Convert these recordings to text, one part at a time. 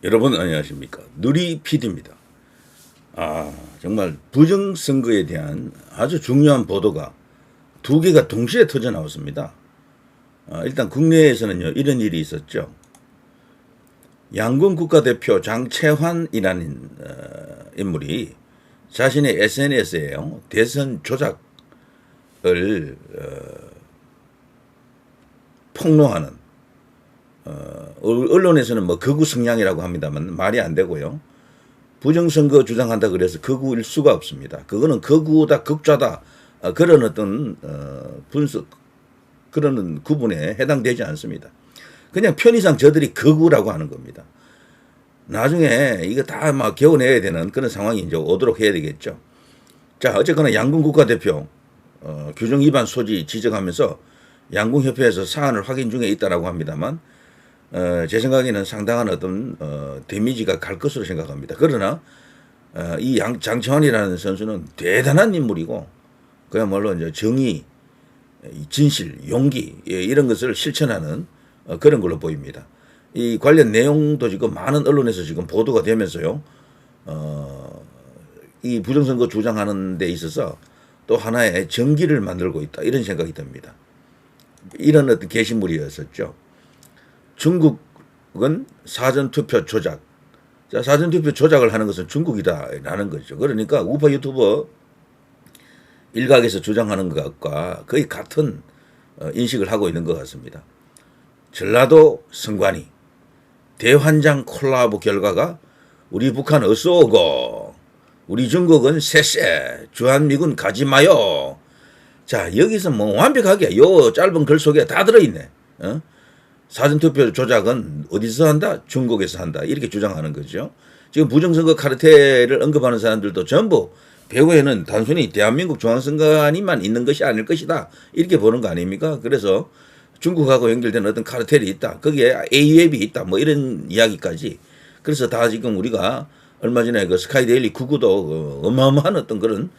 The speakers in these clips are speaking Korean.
여러분 안녕하십니까. 누리 PD입니다. 정말 부정선거에 대한 아주 중요한 보도가 두 개가 동시에 터져 나왔습니다. 일단 국내에서는요, 이런 일이 있었죠. 양궁 국가대표 장채환이라는 인물이 자신의 SNS에요, 대선 조작을 폭로하는, 언론에서는 뭐 극우 성향이라고 합니다만 말이 안 되고요. 부정선거 주장한다 그래서 극우일 수가 없습니다. 그거는 극우다 극좌다 그런 어떤 분석, 그런 구분에 해당되지 않습니다. 그냥 편의상 저들이 극우라고 하는 겁니다. 나중에 이거 다 막 개워내야 되는 그런 상황이 이제 오도록 해야 되겠죠. 자, 어쨌거나 양궁 국가대표 규정 위반 소지 지적하면서 양궁협회에서 사안을 확인 중에 있다라고 합니다만, 제 생각에는 상당한 어떤 데미지가 갈 것으로 생각합니다. 그러나 이 장채환이라는 선수는 대단한 인물이고, 그야말로 이제 정의, 진실, 용기, 이런 것을 실천하는 그런 걸로 보입니다. 이 관련 내용도 지금 많은 언론에서 지금 보도가 되면서요, 이 부정선거 주장하는 데 있어서 또 하나의 전기를 만들고 있다, 이런 생각이 듭니다. 이런 어떤 게시물이었었죠. 중국은 사전투표 조작. 자, 사전투표 조작을 하는 것은 중국이다라는 거죠. 그러니까 우파 유튜버 일각에서 주장하는 것과 거의 같은 인식을 하고 있는 것 같습니다. 전라도 선관위 대환장 콜라보 결과가 우리 북한 어서 오고 우리 중국은 쎄쎄 주한미군 가지 마요. 자, 여기서 뭐 완벽하게 요 짧은 글 속에 다 들어있네. 사전투표 조작은 어디서 한다? 중국에서 한다. 이렇게 주장하는 거죠. 지금 부정선거 카르텔을 언급하는 사람들도 전부 배후에는 단순히 대한민국 중앙선관위만 있는 것이 아닐 것이다, 이렇게 보는 거 아닙니까? 그래서 중국하고 연결된 어떤 카르텔이 있다, 거기에 A웹이 있다, 뭐 이런 이야기까지. 그래서 다 지금 우리가 얼마 전에 그 스카이데일리 구구도 어마어마한 어떤 그런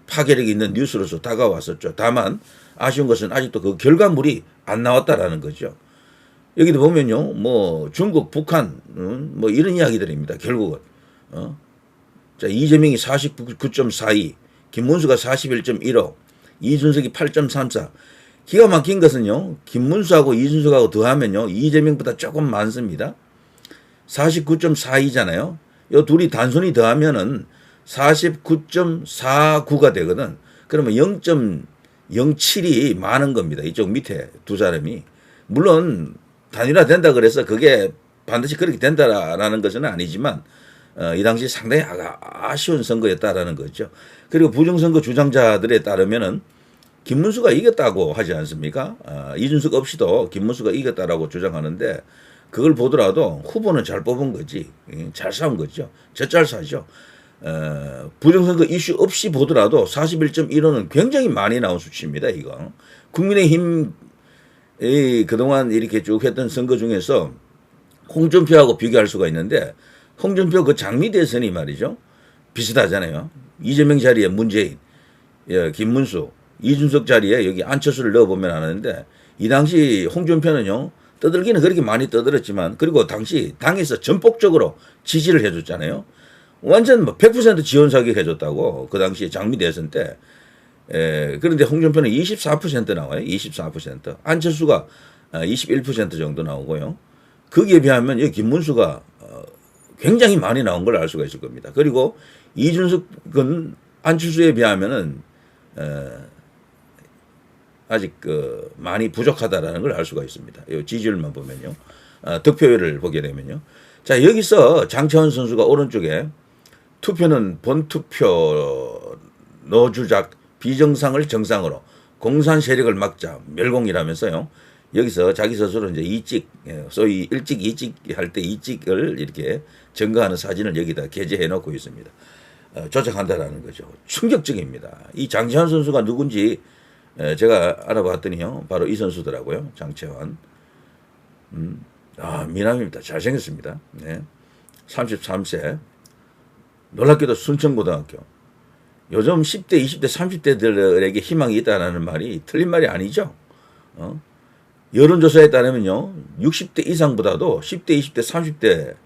파괴력이 있는 뉴스로서 다가왔었죠. 다만 아쉬운 것은 아직도 그 결과물이 안 나왔다라는 거죠. 여기도 보면요, 뭐 중국, 북한, 뭐 이런 이야기들입니다. 결국은. 자, 이재명이 49.42, 김문수가 41.15, 이준석이 8.34. 기가 막힌 것은요, 김문수하고 이준석하고 더하면요, 이재명보다 조금 많습니다. 49.42잖아요. 요 둘이 단순히 더하면은 49.49가 되거든. 그러면 0.07이 많은 겁니다. 이쪽 밑에 두 사람이. 물론 단일화 된다 그래서 그게 반드시 그렇게 된다라는 것은 아니지만, 이 당시 상당히 아쉬운 선거였다라는 거죠. 그리고 부정선거 주장자들에 따르면은 김문수가 이겼다고 하지 않습니까? 이준석 없이도 김문수가 이겼다라고 주장하는데, 그걸 보더라도 후보는 잘 뽑은 거지, 잘 싸운 거죠. 젖잘 싸죠. 부정선거 이슈 없이 보더라도 41.15는 굉장히 많이 나온 수치입니다. 이거 국민의힘 그동안 이렇게 쭉 했던 선거 중에서 홍준표하고 비교할 수가 있는데, 홍준표 그 장미 대선이 말이죠, 비슷하잖아요. 이재명 자리에 문재인, 김문수, 이준석 자리에 여기 안철수를 넣어보면 아는데, 이 당시 홍준표는요, 떠들기는 그렇게 많이 떠들었지만, 그리고 당시 당에서 전폭적으로 지지를 해줬잖아요. 완전 뭐 100% 지원 사격 해줬다고, 그 당시에 장미 대선 때. 그런데 홍준표는 24% 나와요. 24%. 안철수가 21% 정도 나오고요. 거기에 비하면 여기 김문수가 굉장히 많이 나온 걸 알 수가 있을 겁니다. 그리고 이준석은 안철수에 비하면은 아직 많이 부족하다라는 걸 알 수가 있습니다. 이 지지율만 보면요, 득표율을 보게 되면요. 자, 여기서 장채환 선수가 오른쪽에 투표는 본투표 노주작 비정상을 정상으로 공산 세력을 막자 멸공이라면서요. 여기서 자기 스스로 이제 이찍, 소위 일찍 이찍 할 때 이찍을 이렇게 증거하는 사진을 여기다 게재해 놓고 있습니다. 조작한다라는 거죠. 충격적입니다. 이 장채환 선수가 누군지 제가 알아봤더니요, 바로 이 선수더라고요. 장채환. 미남입니다. 잘생겼습니다. 네. 33세. 놀랍게도 순천고등학교. 요즘 10대, 20대, 30대들에게 희망이 있다는 말이 틀린 말이 아니죠. 여론조사에 따르면요, 60대 이상보다도 10대, 20대,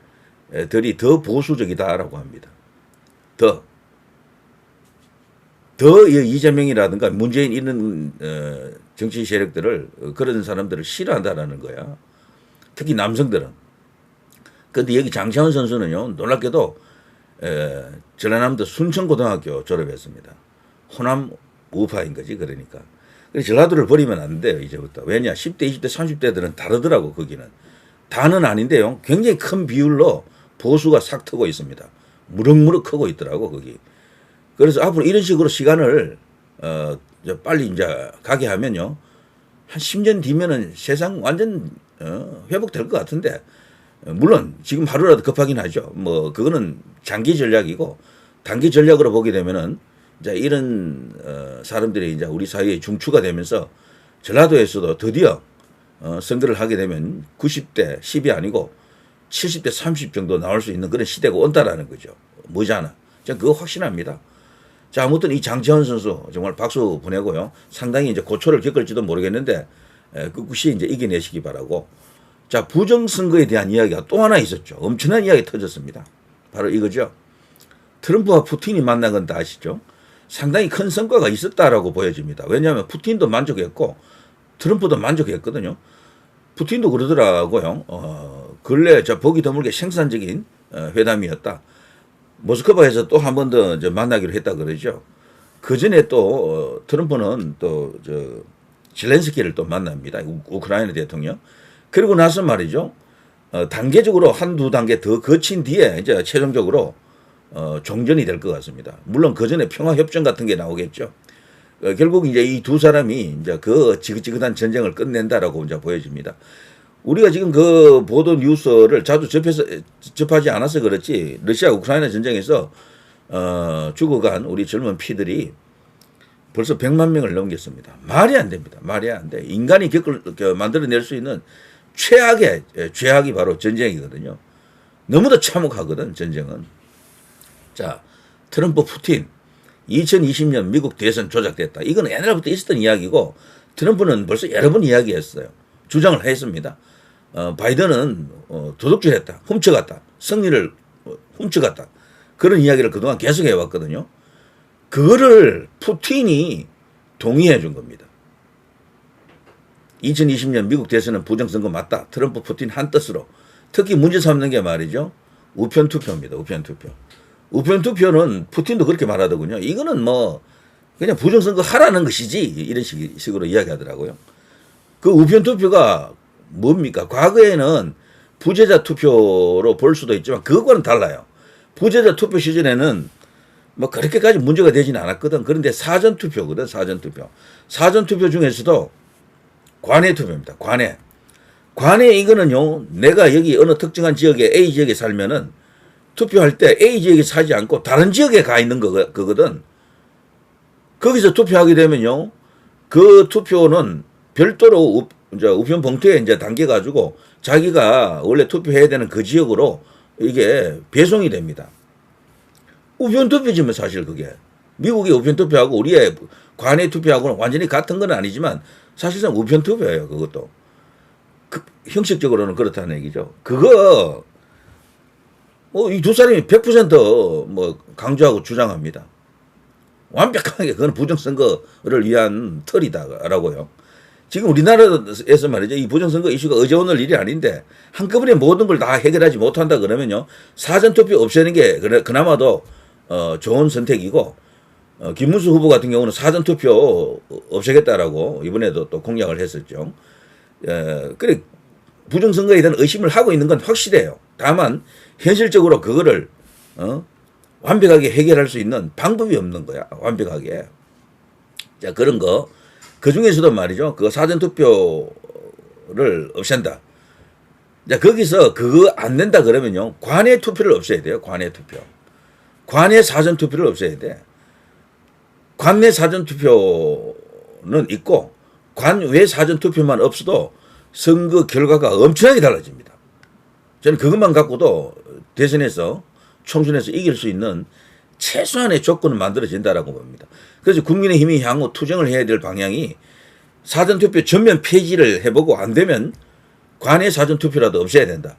30대들이 더 보수적이다라고 합니다. 더 이재명이라든가 문재인 이런 정치 세력들을 그런 사람들을 싫어한다라는 거야. 특히 남성들은. 그런데 여기 장차원 선수는요, 놀랍게도 전라남도 순천고등학교 졸업했습니다. 호남 우파인 거지, 그러니까. 그래서 전라도를 버리면 안 돼요, 이제부터. 왜냐, 10대, 20대, 30대들은 다르더라고, 거기는. 다는 아닌데요, 굉장히 큰 비율로 보수가 싹 트고 있습니다. 무럭무럭 크고 있더라고, 거기. 그래서 앞으로 이런 식으로 시간을 빨리 이제 가게 하면요, 한 10년 뒤면은 세상 완전 회복될 것 같은데, 물론 지금 하루라도 급하긴 하죠. 뭐 그거는 장기 전략이고, 단기 전략으로 보게 되면은 이제 이런 사람들이 이제 우리 사회에 중추가 되면서 전라도에서도 드디어 선거를 하게 되면 90대 10이 아니고 70대 30 정도 나올 수 있는 그런 시대가 온다라는 거죠. 뭐잖아. 저는 그거 확신합니다. 자, 아무튼 이 장차원 선수 정말 박수 보내고요. 상당히 이제 고초를 겪을지도 모르겠는데 꿋꿋이 이제 이겨내시기 바라고. 자, 부정선거에 대한 이야기가 또 하나 있었죠. 엄청난 이야기 터졌습니다. 바로 이거죠. 트럼프와 푸틴이 만난 건 다 아시죠? 상당히 큰 성과가 있었다라고 보여집니다. 왜냐하면 푸틴도 만족했고 트럼프도 만족했거든요. 푸틴도 그러더라고요. 근래 보기 드물게 생산적인 회담이었다. 모스크바에서 또 한 번 더 만나기로 했다 그러죠. 그 전에 또 트럼프는 또 젤렌스키를 또 만납니다. 우크라이나 대통령. 그리고 나서 말이죠. 단계적으로 한두 단계 더 거친 뒤에 이제 최종적으로 종전이 될 것 같습니다. 물론 그 전에 평화협정 같은 게 나오겠죠. 결국 이제 이 두 사람이 이제 그 지긋지긋한 전쟁을 끝낸다라고 이제 보여집니다. 우리가 지금 그 보도 뉴스를 자주 접하지 않아서 그렇지, 러시아 우크라이나 전쟁에서 죽어간 우리 젊은 피들이 벌써 100만 명을 넘겼습니다. 말이 안 됩니다. 말이 안 돼. 인간이 만들어낼 수 있는 최악의 죄악이 바로 전쟁이거든요. 너무도 참혹하거든, 전쟁은. 자, 트럼프, 푸틴 2020년 미국 대선 조작됐다. 이건 옛날부터 있었던 이야기고, 트럼프는 벌써 여러 번 이야기했어요. 주장을 했습니다. 바이든은 도둑질했다, 훔쳐갔다, 승리를 훔쳐갔다, 그런 이야기를 그동안 계속 해왔거든요. 그거를 푸틴이 동의해 준 겁니다. 2020년 미국 대선은 부정선거 맞다. 트럼프, 푸틴 한뜻으로. 특히 문제 삼는 게 말이죠, 우편투표입니다. 우편투표. 우편투표는 푸틴도 그렇게 말하더군요. 이거는 뭐 그냥 부정선거 하라는 것이지, 이런 식으로 이야기하더라고요. 그 우편투표가 뭡니까? 과거에는 부재자 투표로 볼 수도 있지만 그거와는 달라요. 부재자 투표 시즌에는 뭐 그렇게까지 문제가 되지는 않았거든. 그런데 사전투표거든, 사전투표. 사전투표 중에서도 관외투표입니다. 관외. 관외 이거는요, 내가 여기 어느 특정한 지역에 A 지역에 살면은 투표할 때 A 지역에 살지 않고 다른 지역에 가 있는 거거든. 거기서 투표하게 되면요, 그 투표는 별도로 우편 봉투에 이제 담겨가지고 자기가 원래 투표해야 되는 그 지역으로 이게 배송이 됩니다. 우편 투표지만 사실 그게. 미국의 우편 투표하고 우리의 관외 투표하고는 완전히 같은 건 아니지만 사실상 우편 투표예요, 그것도. 형식적으로는 그렇다는 얘기죠. 그거, 이 두 사람이 100% 강조하고 주장합니다. 완벽하게 그건 부정선거를 위한 털이다라고요. 지금 우리나라에서 말이죠, 이 부정선거 이슈가 어제 오늘 일이 아닌데 한꺼번에 모든 걸 다 해결하지 못한다 그러면요, 사전투표 없애는 게 그나마도 좋은 선택이고, 김문수 후보 같은 경우는 사전투표 없애겠다라고 이번에도 또 공약을 했었죠. 그래, 부정선거에 대한 의심을 하고 있는 건 확실해요. 다만 현실적으로 그거를 완벽하게 해결할 수 있는 방법이 없는 거야, 완벽하게. 자, 그런 거. 그 중에서도 말이죠, 그 사전투표를 없앤다. 자, 거기서 그거 안 된다 그러면요, 관외 투표를 없애야 돼요, 관외 투표. 관외 사전투표를 없애야 돼. 관내 사전투표는 있고, 관외 사전투표만 없어도 선거 결과가 엄청나게 달라집니다. 저는 그것만 갖고도 대선에서, 총선에서 이길 수 있는 최소한의 조건은 만들어진다라고 봅니다. 그래서 국민의힘이 향후 투쟁을 해야 될 방향이 사전투표 전면 폐지를 해보고 안 되면 관내 사전투표라도 없애야 된다.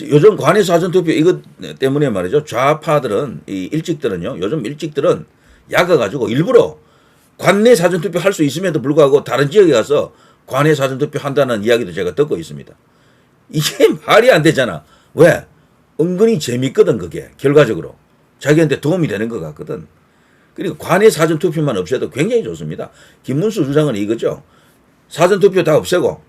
요즘 관내 사전투표 이것 때문에 말이죠. 좌파들은, 이 일찍들은요, 요즘 일찍들은 약아가지고 일부러 관내 사전투표 할 수 있음에도 불구하고 다른 지역에 가서 관내 사전투표 한다는 이야기도 제가 듣고 있습니다. 이게 말이 안 되잖아. 왜? 은근히 재밌거든, 그게. 결과적으로. 자기한테 도움이 되는 것 같거든. 그리고 관내 사전투표만 없애도 굉장히 좋습니다. 김문수 주장은 이거죠. 사전투표 다 없애고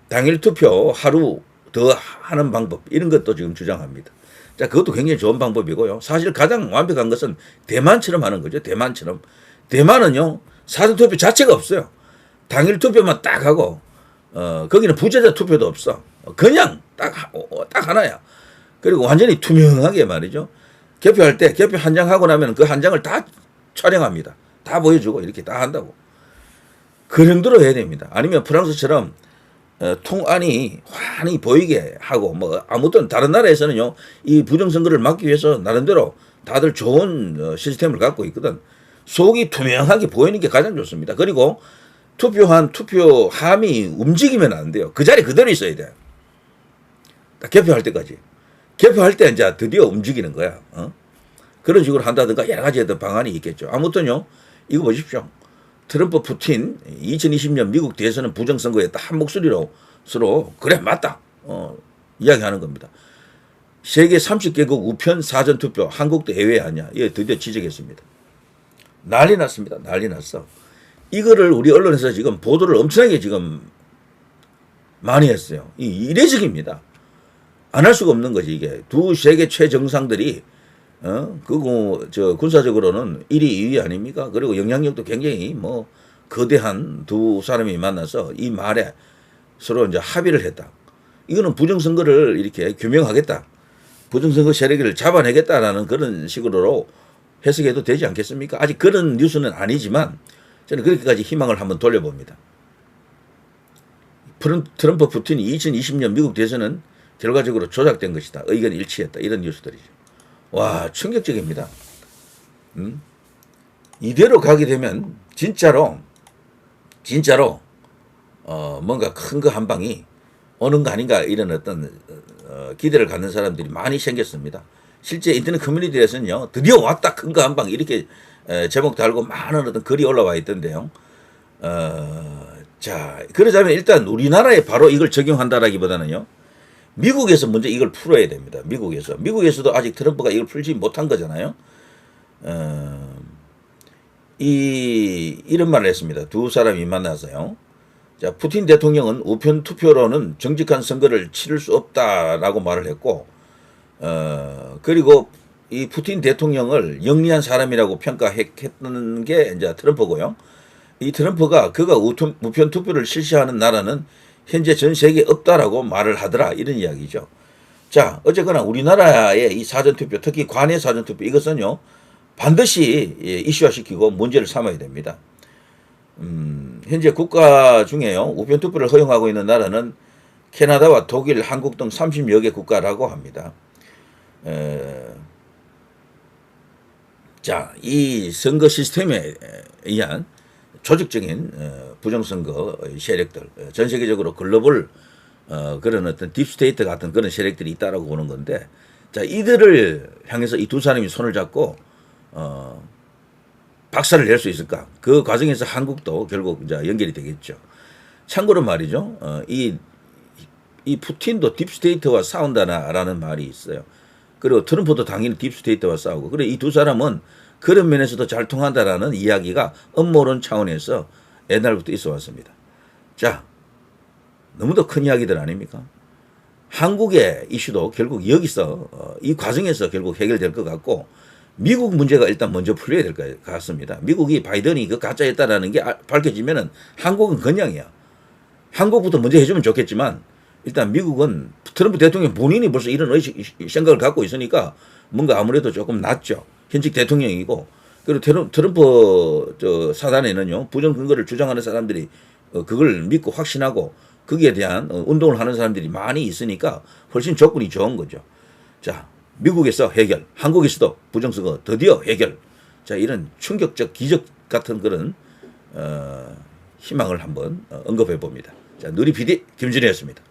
당일 투표 하루 더 하는 방법, 이런 것도 지금 주장합니다. 자, 그것도 굉장히 좋은 방법이고요. 사실 가장 완벽한 것은 대만처럼 하는 거죠. 대만처럼. 대만은요, 사전투표 자체가 없어요. 당일 투표만 딱 하고, 거기는 부재자 투표도 없어. 그냥 딱 하나야. 그리고 완전히 투명하게 말이죠. 개표할 때 개표 한 장 하고 나면 그 한 장을 다 촬영합니다. 다 보여주고 이렇게 다 한다고. 그 정도로 해야 됩니다. 아니면 프랑스처럼 통안이 환히 보이게 하고, 뭐 아무튼 다른 나라에서는요, 이 부정선거를 막기 위해서 나름대로 다들 좋은 시스템을 갖고 있거든. 속이 투명하게 보이는 게 가장 좋습니다. 그리고 투표한 투표함이 움직이면 안 돼요. 그 자리 그대로 있어야 돼. 딱 개표할 때까지. 개표할 때 이제 드디어 움직이는 거야. 그런 식으로 한다든가 여러 가지 방안이 있겠죠. 아무튼요, 이거 보십시오. 트럼프, 푸틴 2020년 미국 대선은 부정선거였다. 한 목소리로 서로 그래 맞다 이야기하는 겁니다. 세계 30개국 우편 사전투표 한국도 해외 아니야. 이거 드디어 지적했습니다. 난리 났습니다. 난리 났어. 이거를 우리 언론에서 지금 보도를 엄청나게 지금 많이 했어요. 이례적입니다. 안 할 수가 없는 거지. 이게 두 세계 최정상들이 군사적으로는 1위, 2위 아닙니까? 그리고 영향력도 굉장히 뭐 거대한 두 사람이 만나서 이 말에 서로 이제 합의를 했다. 이거는 부정선거를 이렇게 규명하겠다. 부정선거 세력을 잡아내겠다라는 그런 식으로 해석해도 되지 않겠습니까? 아직 그런 뉴스는 아니지만 저는 그렇게까지 희망을 한번 돌려봅니다. 트럼프, 푸틴이 2020년 미국 대선은 결과적으로 조작된 것이다. 의견이 일치했다. 이런 뉴스들이죠. 와, 충격적입니다. 이대로 가게 되면 진짜로 뭔가 큰 거 한 방이 오는 거 아닌가, 이런 어떤 기대를 갖는 사람들이 많이 생겼습니다. 실제 인터넷 커뮤니티에서는요, 드디어 왔다, 큰 거 한 방, 이렇게 제목 달고 많은 어떤 글이 올라와 있던데요. 자, 그러자면 일단 우리나라에 바로 이걸 적용한다라기보다는요, 미국에서 먼저 이걸 풀어야 됩니다. 미국에서도 아직 트럼프가 이걸 풀지 못한 거잖아요. 이런 말을 했습니다. 두 사람이 만나서요. 자, 푸틴 대통령은 우편 투표로는 정직한 선거를 치를 수 없다라고 말을 했고, 그리고 이 푸틴 대통령을 영리한 사람이라고 평가했던 게 이제 트럼프고요. 이 트럼프가 그가 우편 투표를 실시하는 나라는 현재 전 세계에 없다라고 말을 하더라, 이런 이야기죠. 자, 어쨌거나 우리나라의 이 사전투표, 특히 관내 사전투표, 이것은요 반드시 이슈화시키고 문제를 삼아야 됩니다. 현재 국가 중에요, 우편투표를 허용하고 있는 나라는 캐나다와 독일, 한국 등 30여 개 국가라고 합니다. 자, 이 선거 시스템에 의한 조직적인 부정선거 세력들, 전 세계적으로 글로벌 그런 어떤 딥스테이트 같은 그런 세력들이 있다라고 보는 건데, 자, 이들을 향해서 이 두 사람이 손을 잡고 박살을 낼 수 있을까? 그 과정에서 한국도 결국 이제 연결이 되겠죠. 참고로 말이죠, 이 푸틴도 딥스테이트와 싸운다라는 말이 있어요. 그리고 트럼프도 당연히 딥스테이트와 싸우고, 그래 이 두 사람은 그런 면에서도 잘 통한다라는 이야기가 음모론 차원에서 옛날부터 있어 왔습니다. 자, 너무도 큰 이야기들 아닙니까? 한국의 이슈도 결국 여기서 이 과정에서 결국 해결될 것 같고, 미국 문제가 일단 먼저 풀려야 될 것 같습니다. 미국이 바이든이 그 가짜였다라는 게 밝혀지면은 한국은 그냥이야. 한국부터 먼저 해주면 좋겠지만, 일단 미국은 트럼프 대통령 본인이 벌써 이런 생각을 갖고 있으니까 뭔가 아무래도 조금 낫죠. 현직 대통령이고, 그리고 트럼프 사단에는요, 부정 근거를 주장하는 사람들이 그걸 믿고 확신하고 거기에 대한 운동을 하는 사람들이 많이 있으니까 훨씬 조건이 좋은 거죠. 자, 미국에서 해결, 한국에서도 부정선거 드디어 해결. 자, 이런 충격적 기적 같은 그런 희망을 한번 언급해 봅니다. 자, 누리 PD 김준혜였습니다.